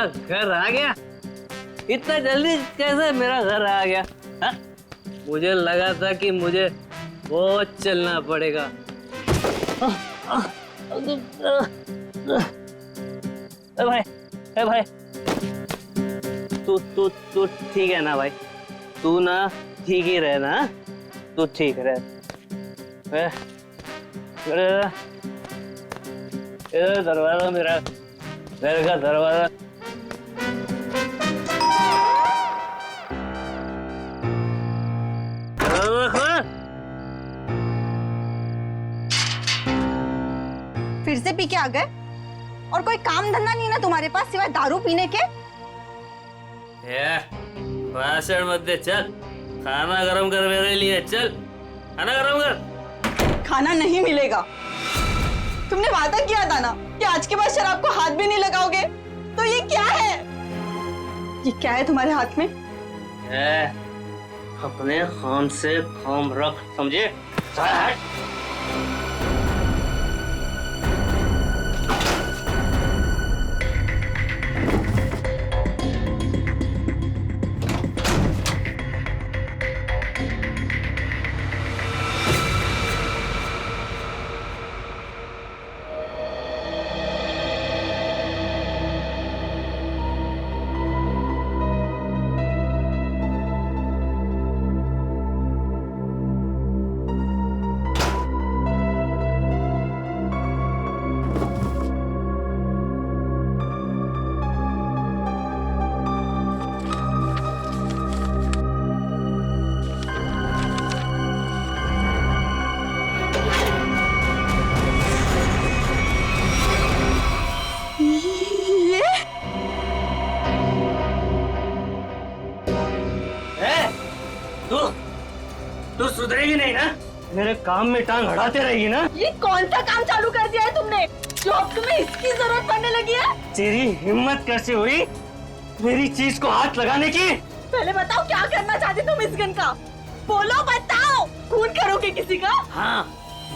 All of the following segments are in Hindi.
घर आ गया? इतना जल्दी कैसे मेरा घर आ गया? हा? मुझे लगा था कि मुझे बहुत चलना पड़ेगा। भाई, भाई, तू ठीक है ना भाई? तू ना ठीक ही रहना, तू ठीक रह। दरवाजा मेरा घर का दरवाजा। फिर से पी के आ गए? और कोई काम धंधा नहीं ना तुम्हारे पास सिवाय दारू पीने के? भाषण मत दे, चल खाना गरम कर मेरे लिए। चल खाना गरम कर। खाना नहीं मिलेगा। तुमने वादा किया था ना कि आज के बाद शराब को हाथ भी नहीं लगाओगे। तो ये क्या है? ये क्या है तुम्हारे हाथ में? अपने काम से काम रख, समझे? तू सुधरेगी नहीं ना? मेरे काम में टांग अड़ाते रहेगी ना? ये कौन सा काम चालू कर दिया है तुमने जो अब तुम्हें इसकी जरूरत पड़ने लगी है? तेरी हिम्मत कैसे हुई मेरी चीज को हाथ लगाने की? पहले बताओ क्या करना चाहते तुम इस गन का? बोलो, बताओ। खून करोगे किसी का? हाँ,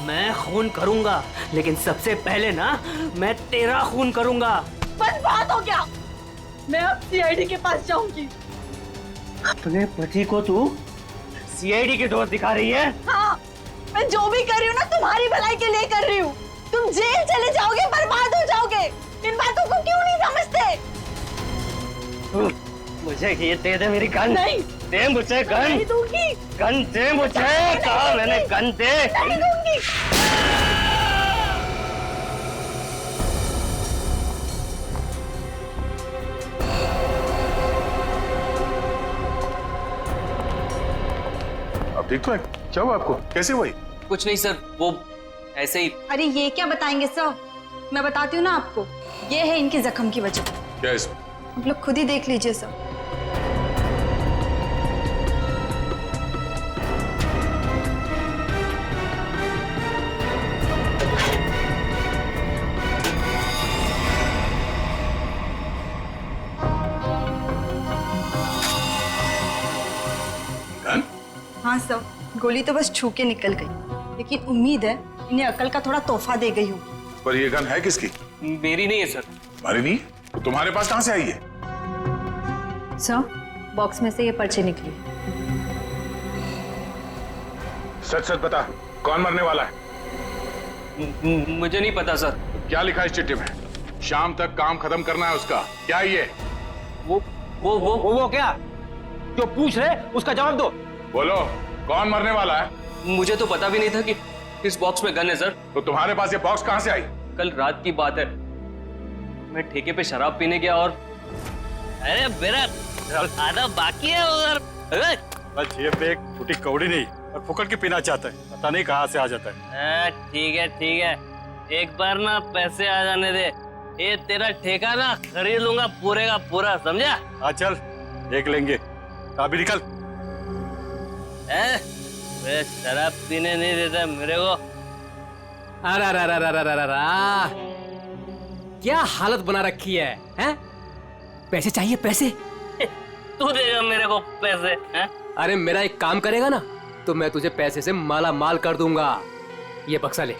मैं खून करूंगा, लेकिन सबसे पहले ना मैं तेरा खून करूंगा। बस बात हो गया। मैं अब सीआईडी के पास जाऊंगी। अपने पति को तू सीआईडी के दोस्त दिखा रही है? हाँ, मैं जो भी कर रही हूँ ना तुम्हारी भलाई के लिए कर रही हूँ। तुम जेल चले जाओगे, बर्बाद हो जाओगे। इन बातों को क्यों नहीं समझते? मुझे ये दे दे मेरी गन। नहीं दे मुझे गन। नहीं दूंगी। गन दे मुझे, कहा मैंने गन दे। नहीं दूंगी। अब ठीक तो है? क्या हुआ आपको? कैसे हुई? कुछ नहीं सर, वो ऐसे ही। अरे ये क्या बताएंगे सर? मैं बताती हूँ ना आपको। ये है इनके जख्म की वजह। क्या इसमें? आप लोग खुद ही देख लीजिए सर। गन? हाँ सर, गोली तो बस छू के निकल गई, लेकिन उम्मीद है इन्हें अकल का थोड़ा तोहफा दे गई होगी। पर ये गन है किसकी? मेरी नहीं है सर। तुम्हारी नहीं? तो तुम्हारे पास कहाँ से आई है? सर, बॉक्स में से ये पर्ची निकली। सच सच बता, कौन मरने वाला है? मुझे नहीं पता सर। क्या लिखा है इस चिट्ठी में? शाम तक काम खत्म करना है उसका। क्या ये? वो क्या जो पूछ रहे उसका जवाब दो। बोलो, कौन मरने वाला है? मुझे तो पता भी नहीं था कि इस बॉक्स में गन है सर। तो तुम्हारे पास ये बॉक्स कहाँ से आई? कल रात की बात है, मैं ठेके पे शराब पीने गया और अरे मेरा आधा बाकी है उधर। बस जेब में एक फूटी कौड़ी नहीं और फुकट के पीना चाहता है, पता नहीं कहाँ से आ जाता है। ठीक है, एक बार ना पैसे आ जाने दे, ये तेरा ठेका ना खरीद लूंगा पूरे का पूरा, समझा? हाँ चल देख लेंगे, अभी निकल। वे शराब पीने नहीं देता मेरे को। अरे क्या हालत बना रखी है, हैं? पैसे चाहिए, पैसे? तू देगा मेरे को पैसे, हैं? अरे मेरा एक काम करेगा ना तो मैं तुझे पैसे से माला माल कर दूंगा। ये बक्सा ले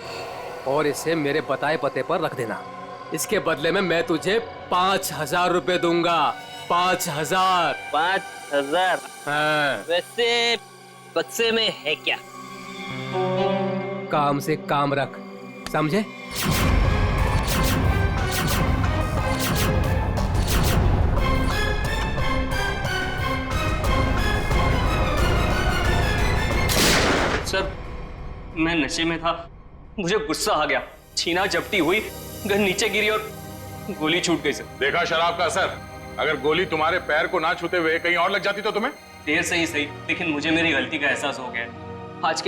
और इसे मेरे बताए पते पर रख देना। इसके बदले में मैं तुझे 5,000 रुपए दूंगा। 5,000। 5,000? हाँ। वैसे बक्से में है क्या? काम से काम रख, समझे? सर मैं नशे में था, मुझे गुस्सा आ गया, छीना झपटी हुई, गन नीचे गिरी और गोली छूट गई सर। देखा शराब का असर? अगर गोली तुम्हारे पैर को ना छूते हुए कहीं और लग जाती तो तुम्हें? देर से ही सही, लेकिन मुझे मेरी गलती का एहसास हो गया। आज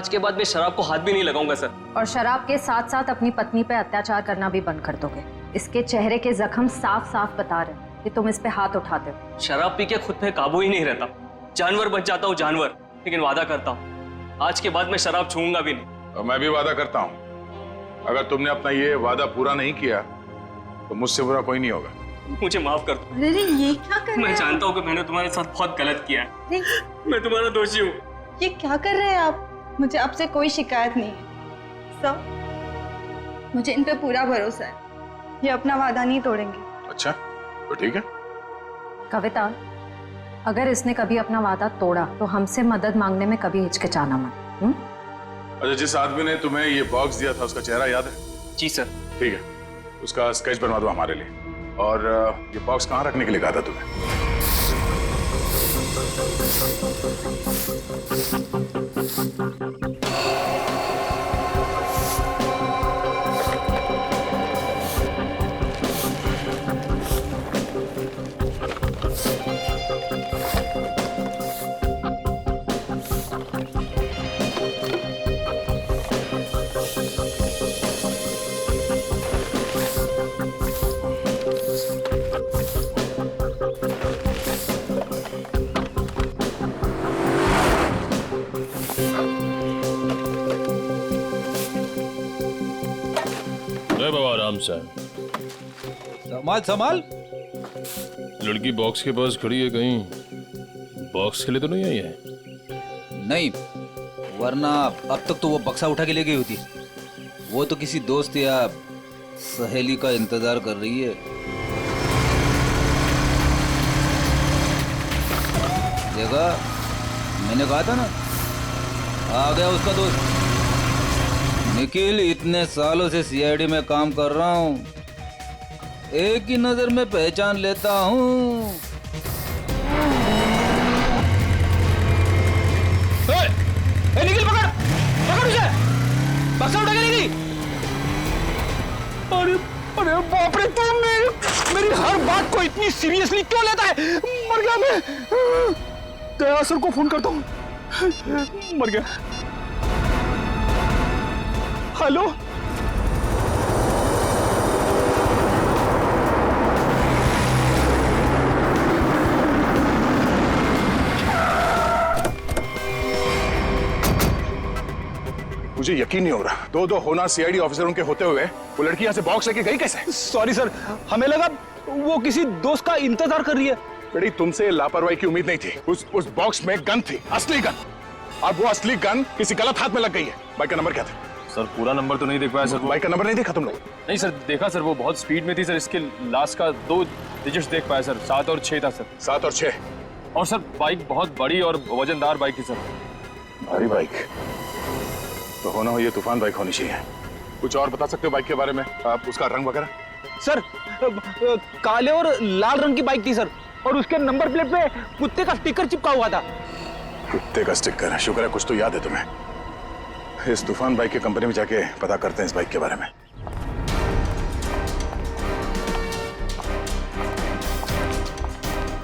के बाद मैं शराब को हाथ भी नहीं लगाऊंगा सर। और शराब के साथ साथ अपनी पत्नी पे अत्याचार करना भी बंद कर दोगे। इसके चेहरे के जख्म साफ साफ बता रहे हैं कि तुम इस पे हाथ उठाते हो। शराब पी के खुद पे काबू ही नहीं रहता, जानवर बच जाता हूँ जानवर। लेकिन वादा करता हूँ आज के बाद मैं शराब छूऊंगा भी नहीं। और मैं भी वादा करता हूँ अगर तुमने अपना ये वादा पूरा नहीं किया तो मुझसे बुरा कोई नहीं होगा। मुझे माफ कर दो। अरे ये क्या कर रहे मैं हैं जानता हूँ कि मैंने तुम्हारे साथ बहुत गलत किया है। अरे मैं तुम्हारा दोषी हूँ। ये क्या कर रहे हैं आप? मुझे आपसे कोई शिकायत नहीं है सब, मुझे इन पे पूरा भरोसा है। ये अपना वादा नहीं तोड़ेंगे। अच्छा तो ठीक है। कविता, अगर इसने कभी अपना वादा तोड़ा तो हमसे मदद मांगने में कभी हिचकिचाना मत। अच्छा, जिस आदमी ने तुम्हें ये बॉक्स दिया था उसका चेहरा याद है? जी सर। ठीक है, उसका स्केच बनवा दो हमारे लिए। और ये बॉक्स कहाँ रखने के लिए कहा था तुम्हें? बाबा आराम से। संभाल संभाल। लड़की बॉक्स के पास खड़ी है, कहीं बॉक्स के लिए तो नहीं आई है? नहीं, वरना अब तक तो वो बक्सा उठा के ले गई होती। वो तो किसी दोस्त या सहेली का इंतजार कर रही है। देखा, मैंने कहा था ना, आ गया उसका दोस्त निखिल। इतने सालों से सीआईडी में काम कर रहा हूँ, एक ही नजर में पहचान लेता हूँ। निखिल पकड़ पकड़ उसे, बक्सा उठा के ले गई। अरे अरे बाप रे, तुम मेरी हर बात को इतनी सीरियसली क्यों लेता है? मर गया मैं। दया सर को फोन करता हूँ। मर गया। हेलो, मुझे यकीन नहीं हो रहा, दो होना सीआईडी ऑफिसरों के होते हुए वो लड़की यहाँ से बॉक्स लेके गई कैसे? सॉरी सर, हमें लगा वो किसी दोस्त का इंतजार कर रही है। बेटी, तुमसे लापरवाही की उम्मीद नहीं थी। उस बॉक्स में गन थी, असली गन। अब वो असली गन किसी गलत हाथ में लग गई है। बाइक का नंबर क्या था? सर पूरा नंबर तो नहीं देख पाया सर। बाइक का नंबर नहीं देखा तुम लोग? नहीं सर, देखा सर, वो बहुत स्पीड में थी सर। इसके लास्ट का 2 डिजिट्स देख पाया सर, 7 और 6 था सर। 7 और 6? और सर बाइक बहुत बड़ी और वजनदार बाइक थी सर। भारी बाइक तो होना हो, ये तूफान बाइक होनी चाहिए। कुछ और बता सकते हो बाइक के बारे में? आप उसका रंग वगैरह? सर काले और लाल रंग की बाइक थी सर, और उसके नंबर प्लेट पे कुत्ते का स्टिकर चिपका हुआ था। कुत्ते का स्टिकर? शुक्र है कुछ तो याद है तुम्हें। इस तूफान बाइक की कंपनी में जाके पता करते हैं इस बाइक के बारे में।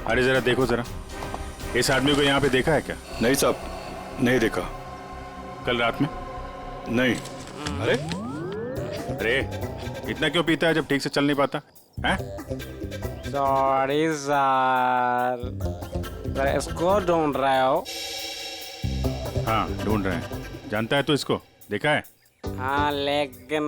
अरे जरा देखो जरा, इस आदमी को यहाँ पे देखा है क्या? नहीं साहब, नहीं देखा। कल रात में? नहीं। अरे अरे, इतना क्यों पीता है जब ठीक से चल नहीं पाता है? सॉरी सर, इसको ढूंढ रहे हो? हाँ ढूंढ रहे हैं। जानता है तो इसको? देखा है? हाँ, लेकिन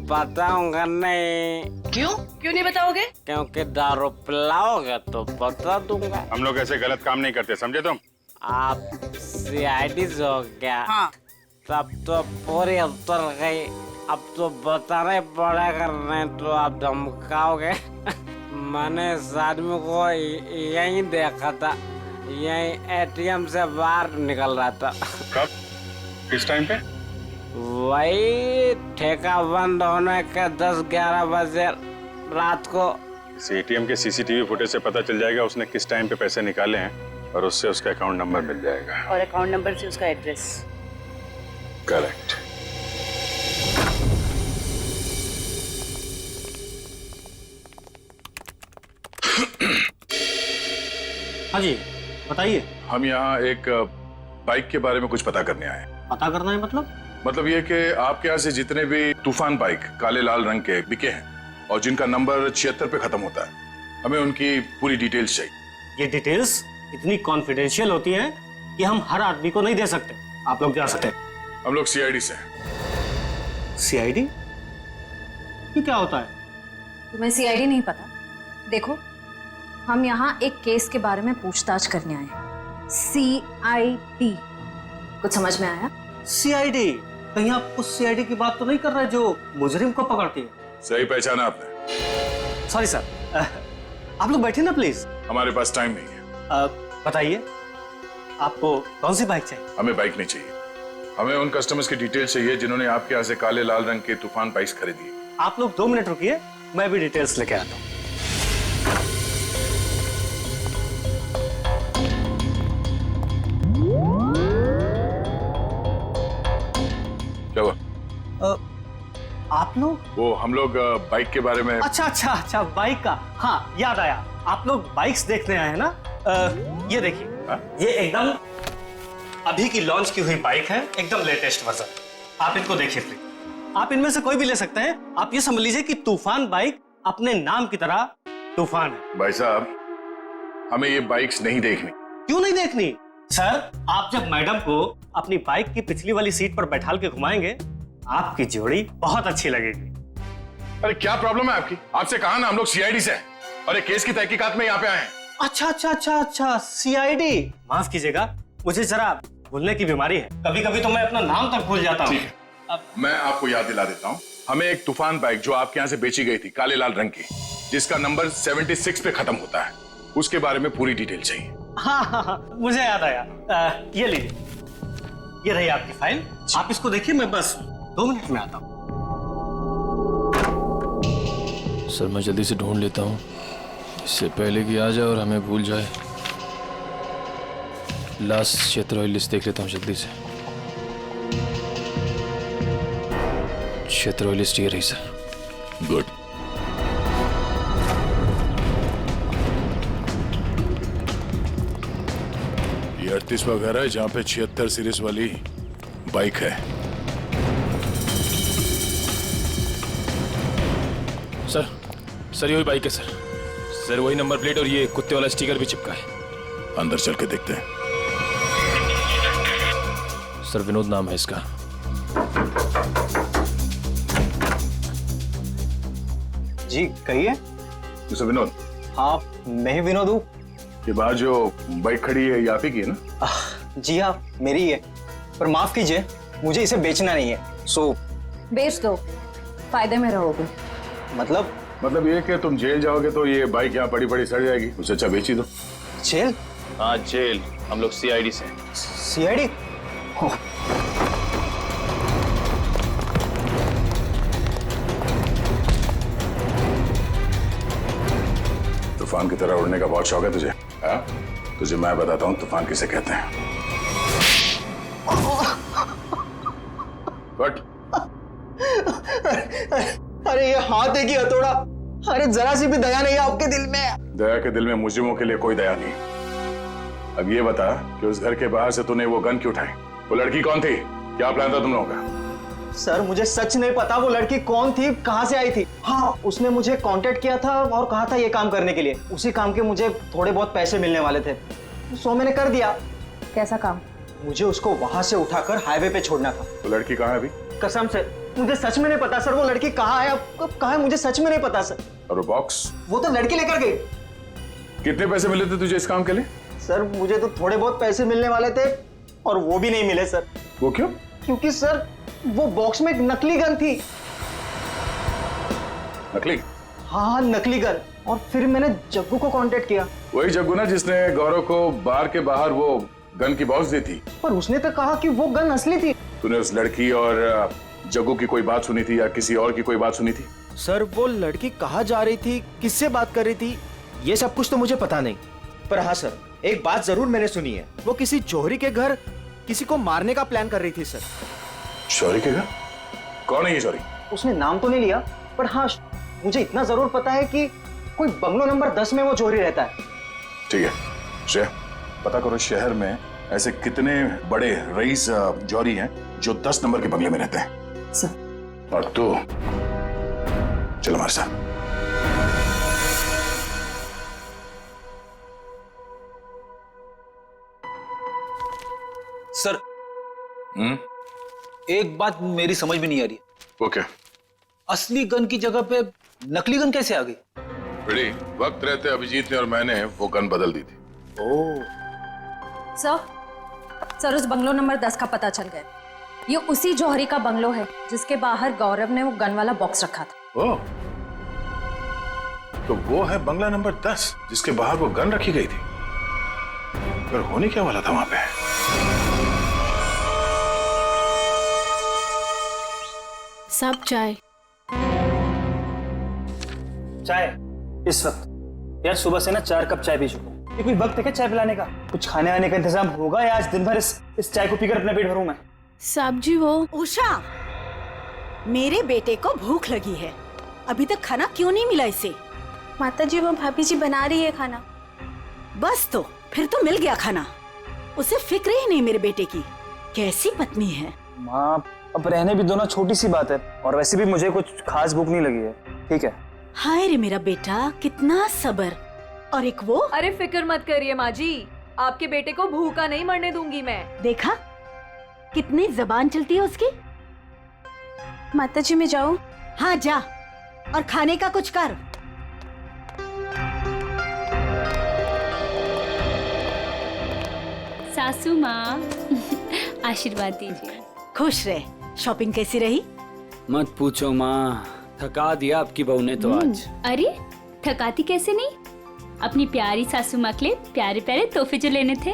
बताऊंगा नहीं। क्यों नहीं बताओगे? क्योंकि दारू पिलाओगे तो बता दूंगा। हम लोग ऐसे गलत काम नहीं करते, समझे तुम? आप सीआईडी हो गया? हाँ। तब तो पूरी उतर गई। अब तो बताना ही पड़ेगा, नहीं तो आप धमकाओगे। मैंने इस आदमी को यहीं देखा था, यहीं एटीएम से बाहर निकल रहा था। कब? किस टाइम पे? वही ठेका बंद होने के 10-11 बजे रात को। इस एटीएम के सीसीटीवी फुटेज से पता चल जाएगा उसने किस टाइम पे पैसे निकाले हैं और उससे उसका अकाउंट नंबर मिल जाएगा। और अकाउंट नंबर से उसका एड्रेस। करेक्ट। हाँ जी बताइए। हम यहाँ एक बाइक के बारे में कुछ पता करने आए हैं। पता करना है मतलब ये कि आपके यहाँ से जितने भी तूफान बाइक काले लाल रंग के बिके हैं और जिनका नंबर 76 पे खत्म होता है, हमें उनकी पूरी डिटेल्स चाहिए। ये डिटेल्स इतनी कॉन्फिडेंशियल होती हैं कि हम हर आदमी को नहीं दे सकते। आप लोग जा सकते हैं। हम लोग सीआईडी से हैं। सीआईडी? ये क्या होता है? तुम्हें सीआईडी नहीं पता? देखो, हम यहाँ एक केस के बारे में पूछताछ करने आए हैं। सीआईडी, कुछ समझ में आया? सीआईडी? कहीं आप उस सीआईडी की बात तो नहीं कर रहे जो मुजरिम को पकड़ती है? सही पहचाना आपने। सॉरी सर, आप लोग बैठे ना प्लीज। हमारे पास टाइम नहीं है। बताइए आपको कौन सी बाइक चाहिए? हमें बाइक नहीं चाहिए, हमें उन कस्टमर्स की डिटेल चाहिए जिन्होंने आपके यहाँ से काले लाल रंग के तूफान बाइक्स खरीदी। आप लोग 2 मिनट रुकिए, मैं भी डिटेल्स लेके आता हूँ। क्या हुआ? आप लोग? वो हम लोग बाइक के बारे में। अच्छा, बाइक का। हाँ याद आया, आप लोग बाइक्स देखने आए हैं ना? ये देखिए, ये एकदम अभी की लॉन्च की हुई बाइक है, एकदम लेटेस्ट वर्जन। आप इनको देखिए प्लीज। आप इनमें से कोई भी ले सकते हैं। आप ये समझ लीजिए कि तूफान बाइक अपने नाम की तरह तूफान है। भाई साहब, हमें ये बाइक्स नहीं देखनी। क्यों नहीं देखनी? सर, आप जब मैडम को अपनी बाइक की पिछली वाली सीट पर बैठाल के घुमाएंगे, आपकी जोड़ी बहुत अच्छी लगेगी। अरे क्या प्रॉब्लम है आपकी? आपसे कहा ना हम लोग सीआईडी से हैं और एक केस की तहकीकात में यहाँ पे आए हैं। अच्छा, सीआईडी। माफ कीजिएगा, मुझे जरा भूलने की बीमारी है। कभी कभी तो मैं अपना नाम तक भूल जाता हूँ। ठीक है, मैं आपको याद दिला देता हूँ। हमें एक तूफान बाइक जो आपके यहाँ से बेची गई थी काले लाल रंग की, जिसका नंबर 76 पे खत्म होता है, उसके बारे में पूरी डिटेल चाहिए। हाँ, मुझे याद आया। ये लीजिए, ये रही आपकी फाइल। आप इसको देखिए, मैं बस 2 मिनट में आता हूँ। सर मैं जल्दी से ढूंढ लेता हूँ, इससे पहले कि आ जाए और हमें भूल जाए। लास्ट क्षेत्र लिस्ट देख लेता हूँ जल्दी से। क्षेत्र लिस्ट ये रही सर। गुड। ये 38वां घर है जहाँ पे 76 सीरीज वाली बाइक है। सर यही बाइक है सर, वही नंबर प्लेट और ये कुत्ते वाला स्टिकर भी चिपका है। अंदर चल के देखते हैं। सर विनोद नाम है इसका। जी कहिए। मिस्टर विनोद? हाँ मैं ही विनोद हूँ। ये बाहर जो बाइक खड़ी है ये आप ही की है ना? जी हाँ मेरी ही है, पर माफ कीजिए मुझे इसे बेचना नहीं है। सो बेच दो, फायदे में रहोगे। मतलब ये कि तुम जेल जाओगे तो ये बाइक यहाँ पड़ी पड़ी सड़ जाएगी, उससे अच्छा बेच ही दो। जेल? हाँ जेल, हम लोग सीआईडी से। सीआईडी? तूफान की तरह उड़ने का बहुत शौक है तुझे? हाँ? तुझे मैं बताता हूँ तूफान किसे कहते हैं। कट। अरे ये हाथ है कि हथौड़ा? अरे जरा सी भी दया नहीं है आपके दिल में? दया के दिल में मुजरिमों के लिए कोई दया नहीं। अब ये बता कि उस घर के बाहर से तूने वो गन क्यों उठाई? वो लड़की कौन थी? क्या प्लान था तुम लोगों का? सर मुझे सच नहीं पता वो लड़की कौन थी, कहाँ से आई थी। हाँ उसने मुझे कांटेक्ट किया था और कहा था ये काम करने के लिए। उसी काम के मुझे थोड़े बहुत पैसे मिलने वाले थे, सो मैंने कर दिया। कैसा काम? मुझे उसको वहां से उठाकर हाईवे पे छोड़ना था। वो लड़की कहाँ है अभी? कसम से मुझे सच में नहीं पता सर, वो लड़की कहाँ है, अब कहाँ है मुझे सच में नहीं पता सर। और वो बॉक्स? वो तो लड़की लेकर गई। कितने पैसे मिले थे तुझे इस काम के लिए? सर मुझे तो थोड़े बहुत पैसे मिलने वाले थे और वो भी नहीं मिले सर। वो क्यों? क्योंकि सर वो बॉक्स में एक नकली गन थी। नकली? हाँ, नकली गन। और फिर मैंने जग्गू को कांटेक्ट किया। वही जग्गू ना जिसने गौरव को बार के बाहर वो गन की बॉक्स दी थी। पर उसने तो कहा कि वो गन असली थी। तूने उस लड़की और जग्गू की कोई बात सुनी थी या किसी और की कोई बात सुनी थी? सर वो लड़की कहाँ जा रही थी, किससे बात कर रही थी, ये सब कुछ तो मुझे पता नहीं। पर हाँ सर, एक बात जरूर मैंने सुनी है, वो किसी जौहरी के घर किसी को मारने का प्लान कर रही थी सर। जौहरी के घर? कौन है ये जौहरी? उसने नाम तो नहीं लिया, पर हाँ मुझे इतना जरूर पता है कि कोई बंगलो नंबर 10 में वो जौहरी रहता है। ठीक है श्रेया, पता करो शहर में ऐसे कितने बड़े रईस जौहरी हैं जो 10 नंबर के बंगले में रहते हैं। सर। और तू चल हमारे साथ। सर एक बात मेरी समझ में नहीं आ रही। ओके। असली गन की जगह पे नकली गन कैसे आ गई? बड़ी वक्त रहते अभिजीत ने और मैंने वो गन बदल दी थी। सर उस बंगलो नंबर 10 का पता चल गया। ये उसी जौहरी का बंगलो है जिसके बाहर गौरव ने वो गन वाला बॉक्स रखा था। ओह, तो वो है बंगला नंबर 10 जिसके बाहर वो गन रखी गई थी। पर होने क्या वाला था वहां पे? सब चाय इस वक्त यार सुबह से ना 4 कप चाय पी चुका हूँ। ये कोई वक्त है क्या चाय पिलाने का? कुछ खाने आने का इंतजाम होगा या आज दिन भर इस चाय को पीकर अपना पेट भरूं मैं? साहब जी वो उषा, मेरे बेटे को भूख लगी है, अभी तक खाना क्यों नहीं मिला इसे? माता जी वो भाभी जी बना रही है खाना। बस तो फिर तो मिल गया खाना। उसे फिक्र ही नहीं मेरे बेटे की। कैसी पत्नी है। माँ अब रहने भी दो ना, छोटी सी बात है, और वैसे भी मुझे कुछ खास भूख नहीं लगी है। ठीक है। हाय रे मेरा बेटा, कितना सब्र। और एक वो। अरे फिक्र मत करिए माँ जी, आपके बेटे को भूखा नहीं मरने दूंगी मैं। देखा कितनी जबान चलती है उसकी। माता जी मैं जाऊं? हाँ जा, और खाने का कुछ कर। सासू माँ आशीर्वाद दीजिए। खुश रहे। शॉपिंग कैसी रही? मत पूछो माँ, थका दिया आपकी बहू ने तो आज। अरे थकाती कैसे नहीं, अपनी प्यारी सासू माँ के लिए प्यारे प्यारे तोहफे जो लेने थे।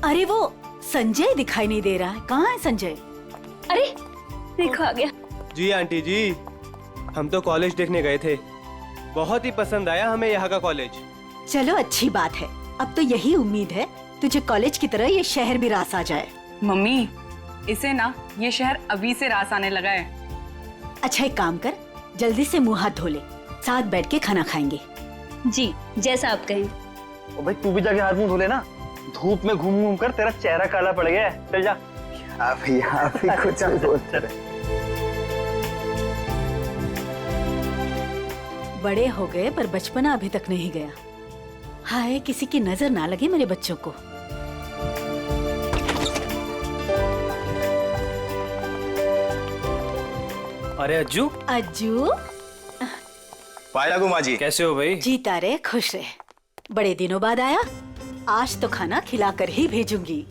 अरे वो संजय दिखाई नहीं दे रहा है, कहाँ है संजय? अरे देखो आ गया। जी आंटी जी, हम तो कॉलेज देखने गए थे, बहुत ही पसंद आया हमें यहाँ का कॉलेज। चलो अच्छी बात है। अब तो यही उम्मीद है तुझे कॉलेज की तरह ये शहर भी रास आ जाए। मम्मी इसे ना ये शहर अभी से रास आने लगा है। अच्छा एक काम कर, जल्दी से मुंह हाथ धो ले, साथ बैठ के खाना खाएंगे। जी जैसा आप कहें। ओ भाई तू भी जाके हाथ मुंह धो ले ना, धूप में घूम घूम कर तेरा चेहरा काला पड़ गया है। चल जा। कुछ बोलते रहे। बड़े हो गए पर बचपना अभी तक नहीं गया। हाय किसी की नजर ना लगे मेरे बच्चों को। अरे अज्जू। अज्जू पाए लागू माँ जी, कैसे हो भाई? जीता रहे, खुश रहे। बड़े दिनों बाद आया, आज तो खाना खिलाकर ही भेजूंगी।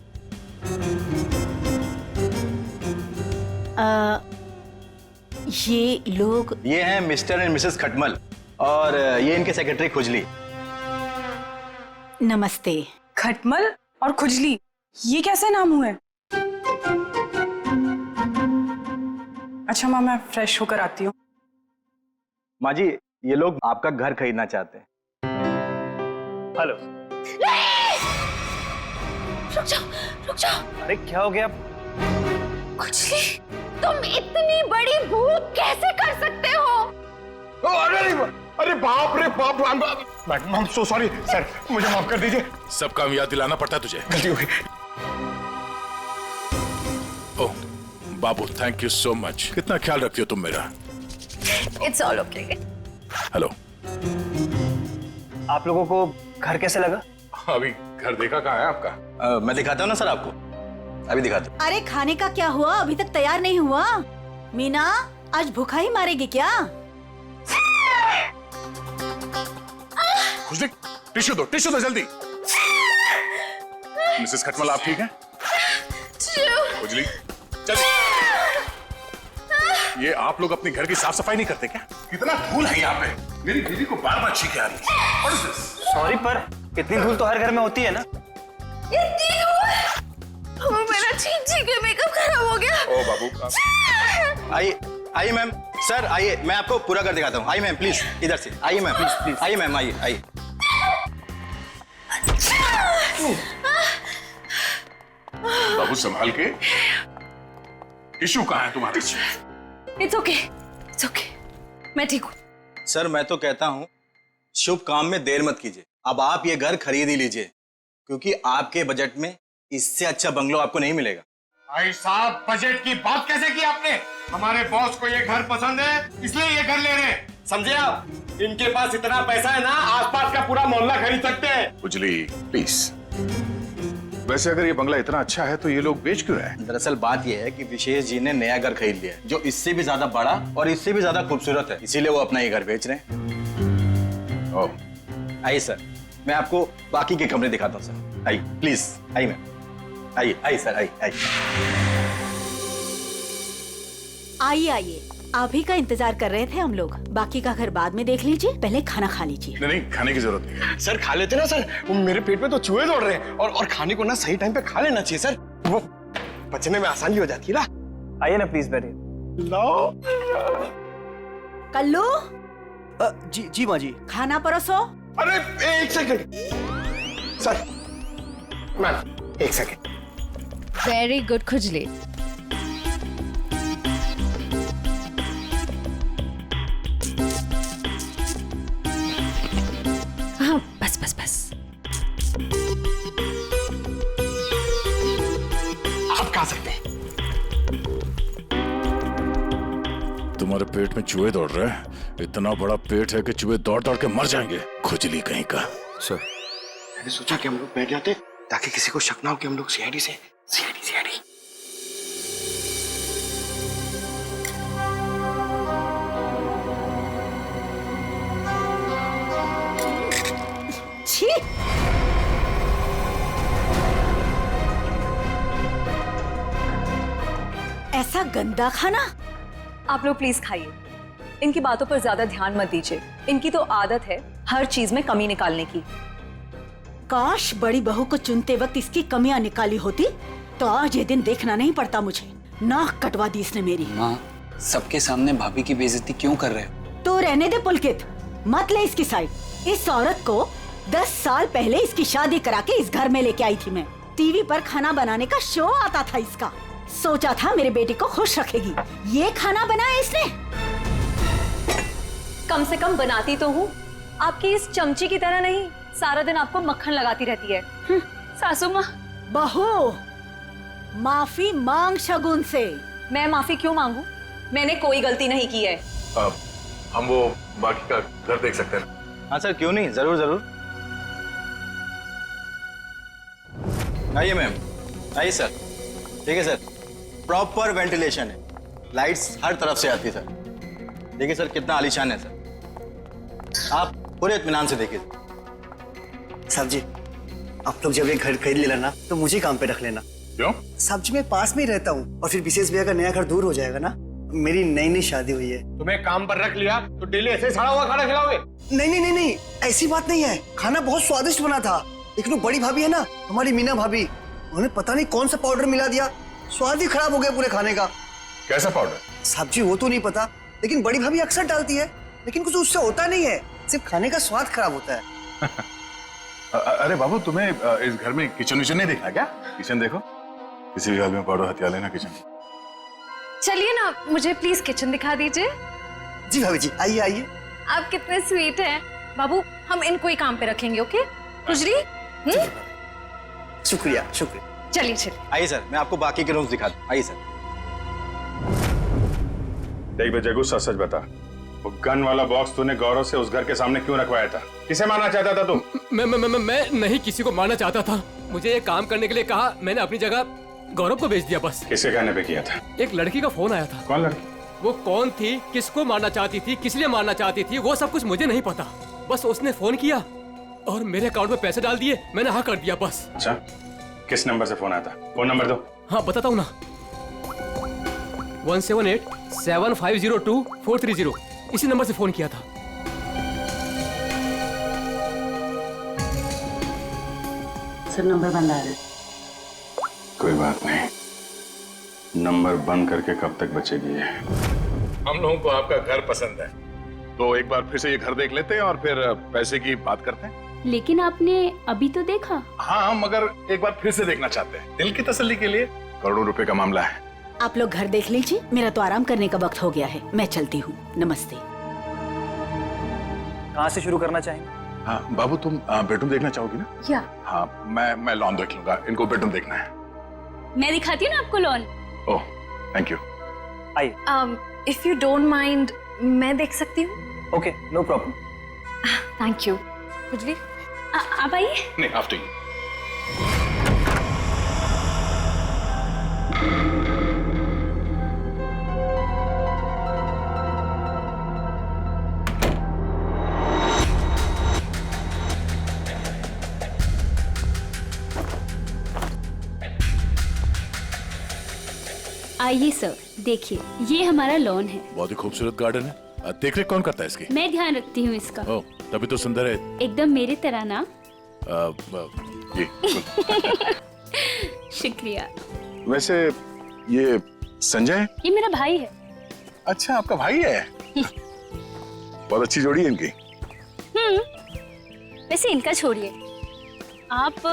ये लोग? ये हैं मिस्टर एंड मिसेस खटमल, और ये इनके सेक्रेटरी खुजली। नमस्ते। खटमल और खुजली, ये कैसे नाम हुए? अच्छा माँ मैं फ्रेश होकर आती हूँ। माँ जी ये लोग आपका घर खरीदना चाहते हैं। हेलो। रुक जाओ रुक जाओ। अरे क्या हो गया? खुजली तुम इतनी बड़ी भूख कैसे कर सकते हो? अरे बाप रे बाप, I am so sorry sir, मुझे माफ कर दीजिए। सब काम याद दिलाना पड़ता है तुझे, गलती हो गई। ओह बाबू, थैंक यू सो मच, कितना ख्याल रखती हो तुम मेरा। It's all okay. हेलो। आप लोगों को घर कैसे लगा? अभी घर देखा कहाँ है आपका? मैं दिखाता हूँ ना सर आपको, अभी दिखाता हूँ। अरे खाने का क्या हुआ, अभी तक तैयार नहीं हुआ। मीना आज भूखा ही मारेगी क्या? खुशली टिश्यू दो जल्दी। मिसेस खटमल आप ठीक हैं? खुजली चल ये आप लोग अपने घर की साफ सफाई नहीं करते क्या? कितना धूल है यहाँ पे। मेरी बीवी को बार बार छींके आ रही है। What is this? सॉरी पर इतनी धूल तो हर घर में होती है ना। मेरा छींक के मेकअप खराब हो गया। ओ बाबू आइए आइए मैम, सर आइए, मैं आपको पूरा कर दिखाता हूँ। आइए मैम प्लीज, इधर से आइए मैम, प्लीज प्लीज आइए मैम, आइए आइए। बाबू संभाल के। टिश्यू कहाँ है तुम्हारे? इट्स ओके, इट्स ओके, मैं ठीक हूँ। सर मैं तो कहता हूँ शुभ काम में देर मत कीजिए। अब आप ये घर खरीद ही लीजिए, क्योंकि आपके बजट में इससे अच्छा बंगलो आपको नहीं मिलेगा। भाई साहब, बजट की बात कैसे की आपने? हमारे बॉस को ये घर पसंद है, इसलिए ये घर ले रहे हैं, समझे आप? इनके पास इतना पैसा है ना, आसपास का पूरा मोहल्ला खरीद सकते हैं। उजली प्लीज। वैसे अगर ये बंगला इतना अच्छा है तो ये लोग बेच क्यों रहे हैं? दरअसल बात ये है कि विशेष जी ने नया घर खरीद लिया है, जो इससे भी ज्यादा बड़ा और इससे भी ज्यादा खूबसूरत है, इसीलिए वो अपना ये घर बेच रहे हैं। ओह, आइए सर, मैं आपको बाकी के कमरे दिखाता हूँ सर। आइए प्लीज, आइए मैम, आइए आइए सर, आइए आइए। आइए आइए, आप ही का इंतजार कर रहे थे हम लोग। बाकी का घर बाद में देख लीजिए, पहले खाना खा लीजिए। नहीं खाने की जरूरत नहीं है। सर खा लेते ना सर, मेरे पेट में तो चूहे दौड़ रहे हैं, और खाने को ना सही टाइम पे खा लेना चाहिए सर, वो पचने में आसानी हो जाती है ना। आइए ना प्लीज बैठिए। लो कल्लू। जी जी माँ जी। खाना परोसो। अरे एक सेकंड सर, मैम एक सेकंड। वेरी गुड खुजली। हाँ बस बस बस। आप खा सकते हैं। तुम्हारे पेट में चूहे दौड़ रहे हैं? इतना बड़ा पेट है कि चूहे दौड़ दौड़ के मर जाएंगे, खुजली कहीं का। सर मैंने सोचा कि हम लोग बैठ जाते ताकि किसी को शक ना हो कि हम लोग सीआईडी से। सीआईडी छी। ऐसा गंदा खाना। आप लोग प्लीज खाइए, इनकी बातों पर ज्यादा ध्यान मत दीजिए। इनकी तो आदत है हर चीज में कमी निकालने की। काश बड़ी बहू को चुनते वक्त इसकी कमियां निकाली होती तो आज ये दिन देखना नहीं पड़ता मुझे। नाक कटवा दी इसने मेरी। माँ, सबके सामने भाभी की बेइज्जती क्यों कर रहे हो? तो रहने दे पुलकित, मत ले इसकी साइड। इस औरत को 10 साल पहले इसकी शादी करा के इस घर में लेके आई थी मैं। टीवी पर खाना बनाने का शो आता था इसका। सोचा था मेरे बेटे को खुश रखेगी, ये खाना बनाया इसने। कम से कम बनाती तो हूँ, आपकी इस चमची की तरह नहीं सारा दिन आपको मक्खन लगाती रहती है। सासू माँ। बहू, माफी मांग शगुन से। मैं माफी क्यों मांगू? मैंने कोई गलती नहीं की है। हम वो बाकी का घर देख सकते हैं? हाँ सर, क्यों नहीं, जरूर जरूर। आइए मैम, आइए सर। ठीक है सर, प्रॉपर वेंटिलेशन है, लाइट्स हर तरफ से आती है सर। देखिए सर कितना आलीशान है सर, आप पूरे इत्मीनान से देखिए। साहब जी, आप लोग जब ये घर खरीद लेना ना तो मुझे काम पे रख लेना। क्यों? साहब जी मैं पास में ही रहता हूँ, और फिर विशेष भैया का नया घर दूर हो जाएगा ना। मेरी नई नई शादी हुई है। तुम्हें काम पर रख लिया तो डेली ऐसे सड़ा हुआ खाना खिलाओगे? नहीं नहीं नहीं नहीं, ऐसी बात नहीं है। खाना बहुत स्वादिष्ट बना था, लेकिन वो बड़ी भाभी है ना, हमारी मीना भाभी, उन्होंने पता नहीं कौन सा पाउडर मिला दिया, स्वाद ही खराब हो गया पूरे खाने का। कैसा पाउडर? साहब जी वो तो नहीं पता, लेकिन बड़ी भाभी अक्सर डालती है, लेकिन कुछ उससे होता नहीं है, सिर्फ खाने का स्वाद खराब होता है। अरे बाबू, तुम्हें इस घर में किचन विचन नहीं देखा क्या? किचन देखो, किसी भी हाल में पाउडर हथिया लेना किचन। चलिए ना, मुझे प्लीज किचन दिखा दीजिए। जी भाभी जी, आइए आइए। आप कितने स्वीट हैं बाबू। हम इनको ही काम पे रखेंगे, ओके? खुजली। शुक्रिया शुक्रिया। चलिए चलिए। आइए सर, मैं आपको बाकी के रूम्स दिखा दूं। आइए सर। देख बे जगू, सच सच बता, वो गन वाला बॉक्स तूने गौरव से उस घर के सामने क्यों रखवाया था? किसे मारना चाहता था तू? मैं नहीं किसी को मारना चाहता था। मुझे ये काम करने के लिए कहा, मैंने अपनी जगह गौरव को भेज दिया बस। किसके कहने पे किया था? एक लड़की का फोन आया था। कौन लड़की? वो कौन थी, किसको मारना चाहती थी, किस लिए मारना चाहती थी, वो सब कुछ मुझे नहीं पता। बस उसने फोन किया और मेरे अकाउंट में पैसे डाल दिए, मैंने हाँ कर दिया बस। अच्छा, किस नंबर से फोन आया था? फोन नंबर दो। हाँ बताता हूँ ना। 178-7502-430 इसी नंबर से फोन किया था। सर नंबर बंद आ रहा है। कोई बात नहीं, नंबर बंद करके कब तक बचेगी ये? हम लोगों को आपका घर पसंद है, तो एक बार फिर से ये घर देख लेते हैं और फिर पैसे की बात करते हैं। लेकिन आपने अभी तो देखा। हाँ, मगर एक बार फिर से देखना चाहते हैं, दिल की तसल्ली के लिए। करोड़ों रुपए का मामला है। आप लोग घर देख लीजिए, मेरा तो आराम करने का वक्त हो गया है, मैं चलती हूँ। नमस्ते। कहाँ से शुरू करना चाहेंगे? हाँ बाबू, तुम बेडरूम देखना चाहोगी ना? या हाँ, मैं लॉन देख लूंगा, इनको बेडरूम देखना है। मैं दिखाती हूँ ना आपको लॉन। Oh, thank you. आइए। इफ यू डोंट माइंड मैं देख सकती हूँ? Okay, no problem. Thank you. कुछ आप आइए। नहीं, आफ्टर यू। आइए सर, देखिए ये हमारा लॉन है। बहुत ही खूबसूरत गार्डन है। देख रेख कौन करता है इसकी? मैं ध्यान रखती हूँ इसका। ओह, तभी तो सुंदर है। एकदम मेरी तरह ना। ये शुक्रिया। वैसे ये संजय? ये मेरा भाई है। अच्छा, आपका भाई है? बहुत अच्छी जोड़ी है इनकी। वैसे इनका छोड़िए, आप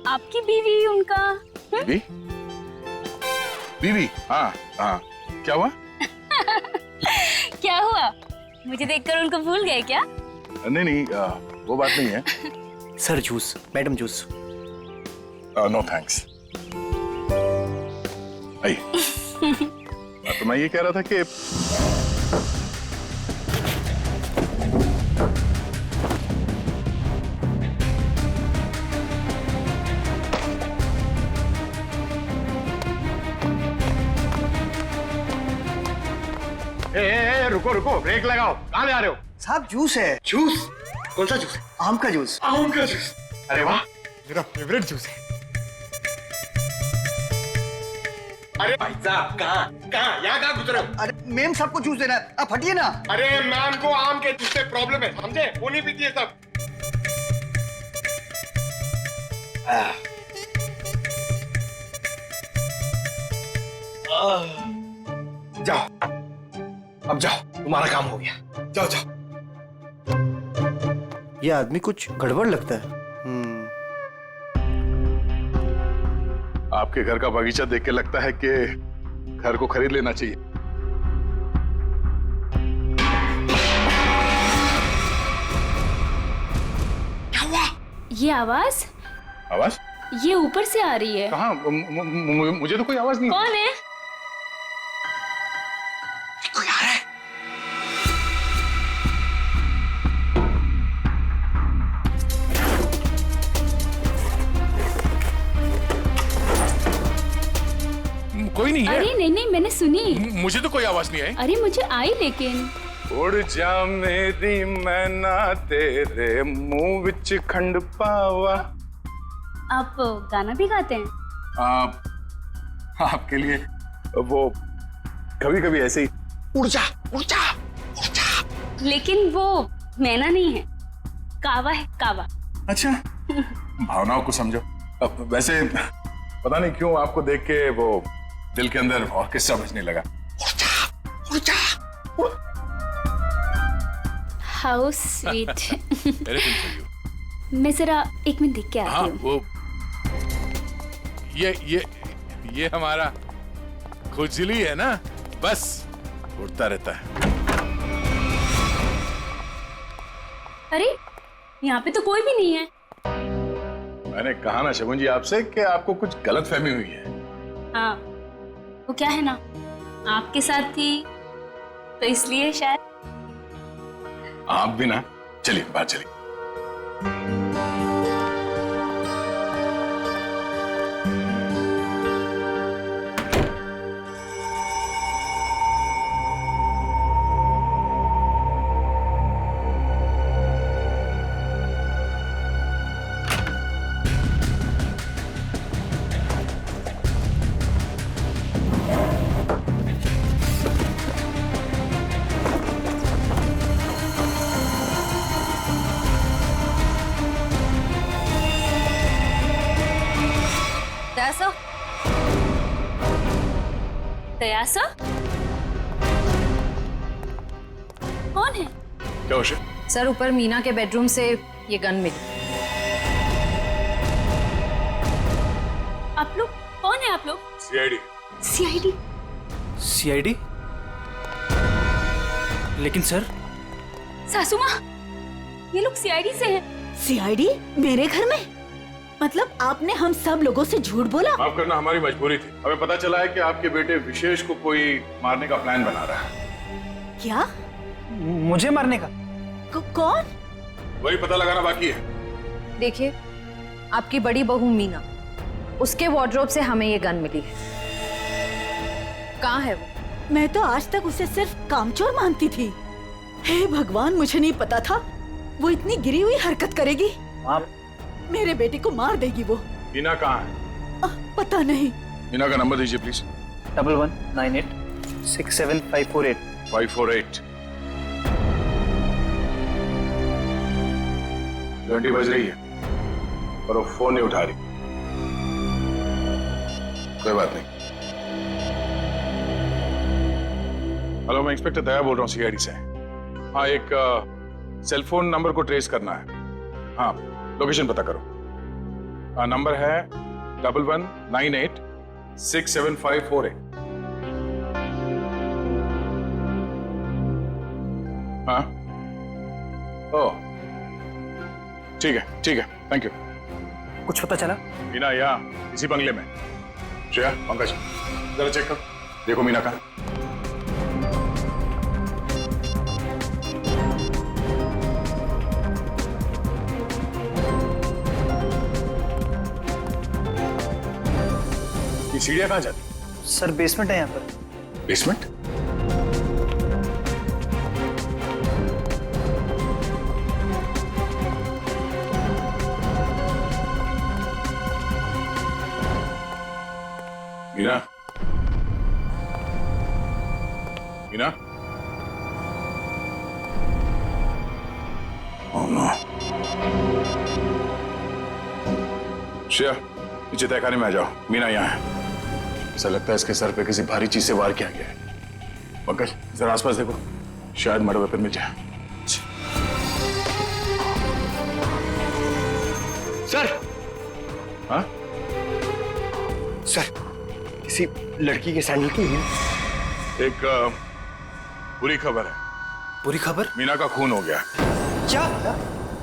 आपकी बीवी उनका। बीवी? बीवी? हाँ हाँ, क्या हुआ? क्या हुआ? मुझे देखकर उनको भूल गए क्या? नहीं नहीं, वो बात नहीं है। Sir juice, madam juice. No thanks. तो मैं ये कह रहा था कि रुको रुको, ब्रेक लगाओ। कहाँ ले आ रहे हो? साहब जूस है। जूस? कौन सा जूस है? आम का जूस। आम का जूस? अरे वाह, मेरा फेवरेट जूस है। अरे भाई साहब, कहाँ यहाँ कहाँ गुजरे हो? अरे मेम साहब को जूस देना है, आप हटिए ना। अरे मैम को आम के जूस से प्रॉब्लम है, समझे? वो नहीं पीती है सब। जाओ, अब जाओ, तुम्हारा काम हो गया। जाओ जाओ। ये आदमी कुछ गड़बड़ लगता है। आपके घर का बगीचा देख के लगता है कि घर को खरीद लेना चाहिए। क्या हुआ? ये आवाज? आवाज? ये ऊपर से आ रही है। कहाँ? मुझे तो कोई आवाज नहीं। कौन है? कोई आ रहा है। कोई नहीं है। अरे नहीं नहीं, मैंने सुनी। मुझे तो कोई आवाज नहीं आई। अरे मुझे आई, लेकिन उड़ जा मेरी मैना तेरे मुंह विच खंड पावा। आप गाना भी गाते हैं? आपके लिए वो कभी कभी ऐसे ही उड़ जा उड़ जा उड़ जा। लेकिन वो मैना नहीं है, कावा है, कावा। अच्छा, भावनाओं को समझो। वैसे पता नहीं क्यों आपको देख के वो दिल के अंदर और किस्सा बजने लगा। उड़ जा। How sweet. मैं जरा एक मिनट देख के आती हूँ। वो ये हमारा खुजली है ना, बस उड़ता रहता है। अरे यहाँ पे तो कोई भी नहीं है। मैंने कहा ना शगुन जी आपसे कि आपको कुछ गलत फहमी हुई है। हाँ, वो क्या है ना, आपके साथ थी तो इसलिए शायद। आप भी ना। चलिए बाहर चलिए। दया सा? कौन है? क्या उसे? सर ऊपर मीना के बेडरूम से ये गन मिली। आप लोग कौन है आप लोग? सीआईडी। सीआईडी? सीआईडी? लेकिन सर। सासू माँ, ये लोग सीआईडी से हैं। सीआईडी मेरे घर में? मतलब आपने हम सब लोगों से झूठ बोला? माफ करना, हमारी मजबूरी थी। हमें पता चला है कि आपके बेटे विशेष को कोई मारने का प्लान बना रहा है। क्या? मुझे मारने का? कौन? वही पता लगाना बाकी है। देखिए, आपकी बड़ी बहू मीना, उसके वार्डरोब से हमें ये गन मिली है। कहाँ है वो? मैं तो आज तक उसे सिर्फ कामचोर मानती थी। हे भगवान, मुझे नहीं पता था वो इतनी गिरी हुई हरकत करेगी। आप मेरे बेटे को मार देगी वो। मीना कहाँ है? पता नहीं। मीना का नंबर दीजिए प्लीज। 1198675548। 548। घंटी बज रही है और वो फोन नहीं उठा रही। कोई बात नहीं। हेलो, मैं इंस्पेक्टर दया बोल रहा हूँ सीआईडी से। हाँ, एक सेलफोन नंबर को ट्रेस करना है। हाँ, लोकेशन पता करो। नंबर है 1198675548। हाँ, ओह ठीक है, थैंक यू। कुछ पता चला? मीना यहाँ इसी बंगले में। श्रेया, पंकज, जरा चेक करो, देखो मीना कहाँ। ये सीढ़ियाँ कहाँ जाती? सर बेसमेंट है यहाँ पर। Basement? Meena, Meena, oh no. Shreya, नीचे तहखाने में आ जाओ, मीना यहाँ है। ऐसा लगता है इसके सर पे किसी भारी चीज से वार किया गया है। पंकज, जरा आसपास देखो, शायद मर्डर वेपन मिल जाए। सर। हाँ? सर, किसी लड़की के सैंडल की है। एक बुरी खबर है। बुरी खबर? मीना का खून हो गया। क्या?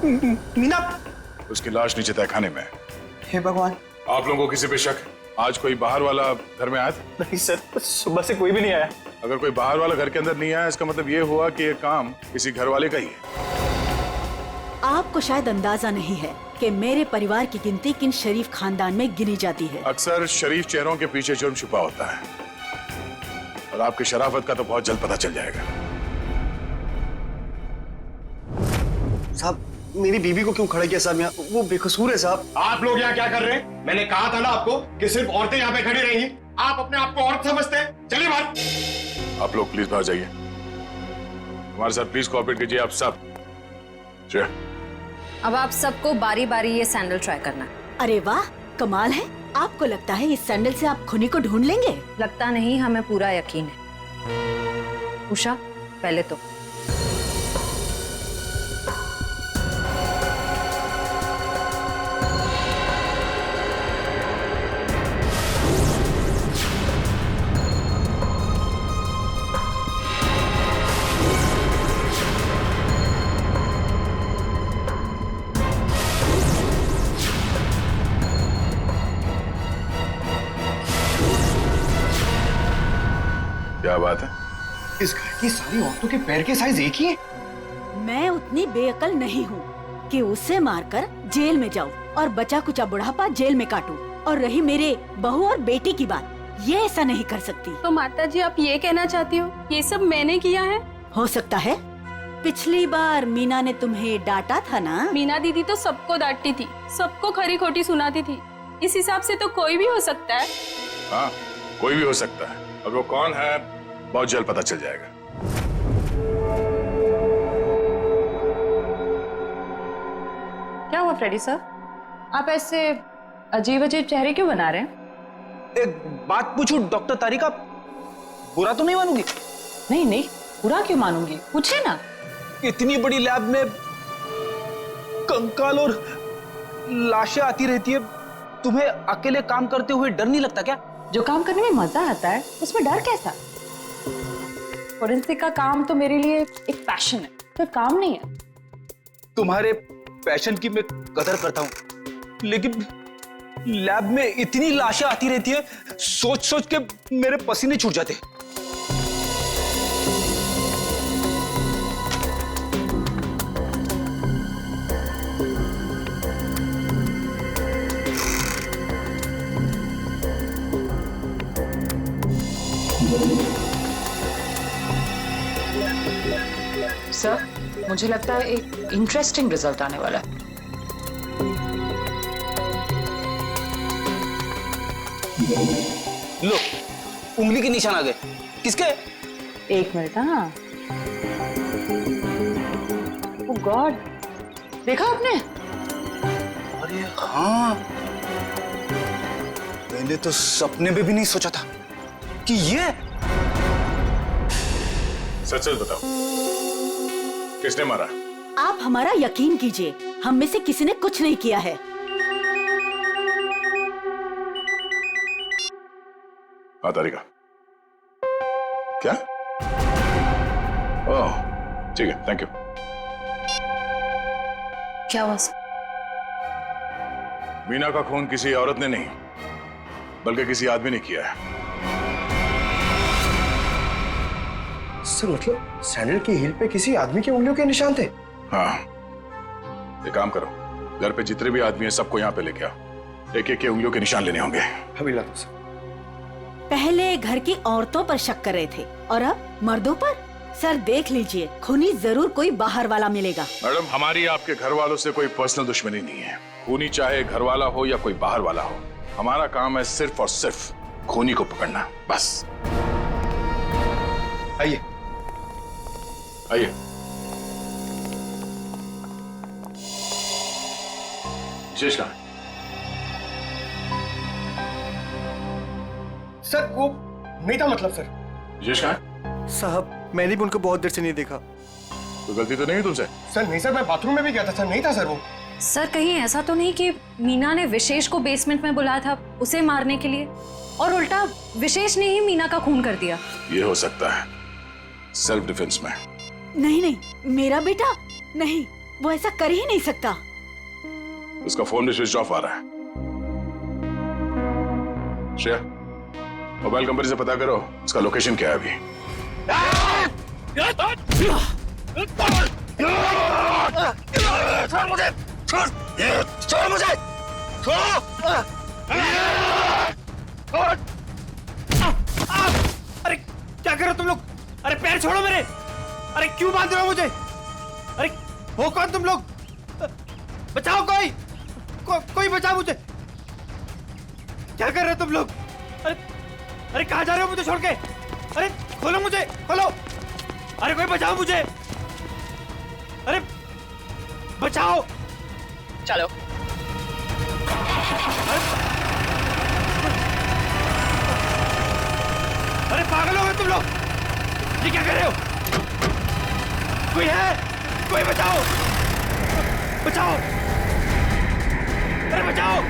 मीना? उसकी लाश नीचे तहखाने में है। हे भगवान। आप लोगों को किसी पे शक है? आज कोई बाहर वाला घर में आया था? नहीं सर, सुबह से कोई भी नहीं आया। अगर कोई बाहर वाला घर के अंदर नहीं आया, इसका मतलब ये हुआ कि ये काम किसी घर वाले का ही है। आपको शायद अंदाजा नहीं है कि मेरे परिवार की गिनती किन शरीफ खानदान में गिनी जाती है। अक्सर शरीफ चेहरों के पीछे जुर्म छुपा होता है, और आपकी शराफत का तो बहुत जल्द पता चल जाएगा। साहब, मेरी बीवी को क्यों खड़ा किया साहब यहाँ? वो बेकसूर है साहब। आप लोग यहाँ क्या कर रहे हैं? मैंने कहा था ना आपको कि सिर्फ औरतें यहाँ पे खड़ी रहेंगी। आप अपने आप को औरत समझते हैं। चलिए बाहर। आप लोग प्लीज बाहर जाइए। हमारे साथ प्लीज कोऑपरेट कीजिए आप सब। श्रेया, अब आप सबको बारी बारी ये सैंडल ट्राई करना है। अरे वाह, कमाल है। आपको लगता है इस सैंडल से आप खुनी को ढूंढ लेंगे? लगता नहीं, हमें पूरा यकीन है। उषा, पहले तो क्या बात है? इस घर की सारी औरतों के पैर के साइज एक ही है। मैं उतनी बेअकल नहीं हूँ कि उसे मारकर जेल में जाऊँ और बचा कुचा बुढ़ापा जेल में काटूं। और रही मेरे बहू और बेटी की बात, ये ऐसा नहीं कर सकती। तो माता जी, आप ये कहना चाहती हो ये सब मैंने किया है? हो सकता है। पिछली बार मीना ने तुम्हें डांटा था ना? मीना दीदी तो सबको डांटती थी, सबको खरी खोटी सुनाती थी। इस हिसाब से तो कोई भी हो सकता है। हाँ, कोई भी हो सकता है, और वो कौन है बहुत जल्द पता चल जाएगा। क्या हुआ फ्रेडी सर? आप ऐसे अजीब अजीब चेहरे क्यों बना रहे हैं? एक बात पूछूं डॉक्टर तारिका, बुरा तो नहीं मानूंगी? नहीं नहीं, बुरा क्यों मानूंगी, पूछे ना। इतनी बड़ी लैब में कंकाल और लाशें आती रहती है, तुम्हें अकेले काम करते हुए डर नहीं लगता क्या? जो काम करने में मजा आता है उसमें डर कैसा? फोरेंसिक का काम तो मेरे लिए एक पैशन है, सिर्फ काम नहीं है। तुम्हारे पैशन की मैं कदर करता हूं, लेकिन लैब में इतनी लाशें आती रहती है, सोच सोच के मेरे पसीने छूट जाते। सर, मुझे लगता है एक इंटरेस्टिंग रिजल्ट आने वाला है। लो, उंगली के निशान आ गए। किसके? एक मिनट। हाँ, ओह गॉड, देखा आपने? अरे हाँ, मैंने तो सपने में भी नहीं सोचा था कि ये। सच सच बताओ, किसने मारा? आप हमारा यकीन कीजिए, हम में से किसी ने कुछ नहीं किया है। तारिका, क्या? ओह, ठीक है, थैंक यू। क्या हुआ? मीना का खून किसी औरत ने नहीं, बल्कि किसी आदमी ने किया है। सर मतलब सैंडल की हील पे किसी आदमी की उंगलियों के निशान थे? हाँ, एक काम करो, घर पे जितने भी आदमी हैं सबको यहाँ पे लेके आओ, एक एक के उंगलियों के निशान लेने होंगे। अभी लाता हूं सर। पहले घर की औरतों पर शक कर रहे थे और अब मर्दों पर। सर देख लीजिए, खूनी जरूर कोई बाहर वाला मिलेगा। मैडम, हमारी आपके घर वालों से कोई पर्सनल दुश्मनी नहीं है। खूनी चाहे घर वाला हो या कोई बाहर वाला हो, हमारा काम है सिर्फ और सिर्फ खूनी को पकड़ना, बस। आइए आइए। विशेष कहाँ है? सर वो नहीं था, मतलब सर। विशेष कहाँ है? साहब मैंने भी उनको बहुत देर से नहीं देखा। कोई गलती तो नहीं है तुमसे? सर नहीं सर, मैं बाथरूम में भी गया था सर, नहीं था सर वो। सर कहीं ऐसा तो नहीं कि मीना ने विशेष को बेसमेंट में बुलाया था उसे मारने के लिए, और उल्टा विशेष ने ही मीना का खून कर दिया? ये हो सकता है, सेल्फ डिफेंस में। नहीं नहीं, मेरा बेटा नहीं, वो ऐसा कर ही नहीं सकता। उसका फोन भी स्विच ऑफ आ रहा है। श्रेया, मोबाइल कंपनी से पता करो उसका लोकेशन क्या है अभी। छोड़ मुझे, छोड़ मुझे, अरे क्या कर रहे हो तुम लोग? अरे पैर छोड़ो मेरे! अरे क्यों बांध रहे हो मुझे? अरे हो कौन तुम लोग? बचाओ कोई! कोई बचाओ मुझे! क्या कर रहे हो तुम लोग? अरे कहाँ जा रहे हो मुझे छोड़ के? अरे खोलो मुझे, खोलो! अरे कोई बचाओ मुझे! अरे बचाओ! चलो। अरे पागल हो गए तुम लोग! ये क्या कर रहे हो? कोई है? कोई बचाओ! बचाओ! अरे बचाओ!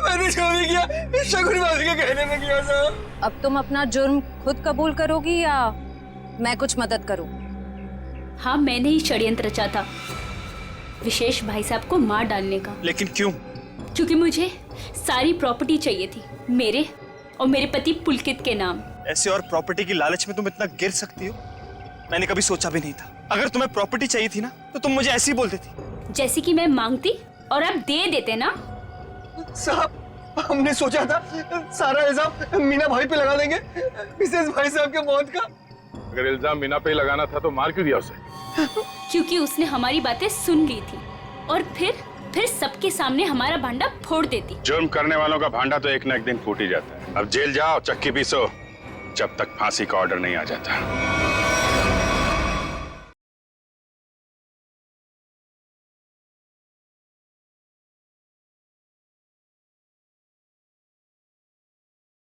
मैंने जो भी किया शगुन भाभी के कहने में किया साहब। अब तुम अपना जुर्म खुद कबूल करोगी या मैं कुछ मदद करूं? हाँ, मैंने ही षड्यंत्र रचा था विशेष भाई साहब को मार डालने का। लेकिन क्यों? क्योंकि मुझे सारी प्रॉपर्टी चाहिए थी, मेरे और मेरे पति पुलकित के नाम। ऐसे और प्रॉपर्टी की लालच में तुम इतना गिर सकती हो, मैंने कभी सोचा भी नहीं था। अगर तुम्हें प्रॉपर्टी चाहिए थी ना तो तुम मुझे ऐसे ही बोल देती। जैसे कि मैं मांगती और आप दे देते ना। साहब हमने सोचा था सारा इल्जाम मीना भाई पे लगा देंगे, मिसेस भाई साहब के मौत का। अगर इल्जाम मीना पे ही लगाना था तो मार क्यों दिया उसे? क्योंकि उसने हमारी बातें सुन ली थी और फिर सबके सामने हमारा भांडा फोड़ देती। जुर्म करने वालों का भांडा तो एक न एक दिन फूट ही जाता है। अब जेल जाओ, चक्की पीसो, जब तक फांसी का ऑर्डर नहीं आ जाता।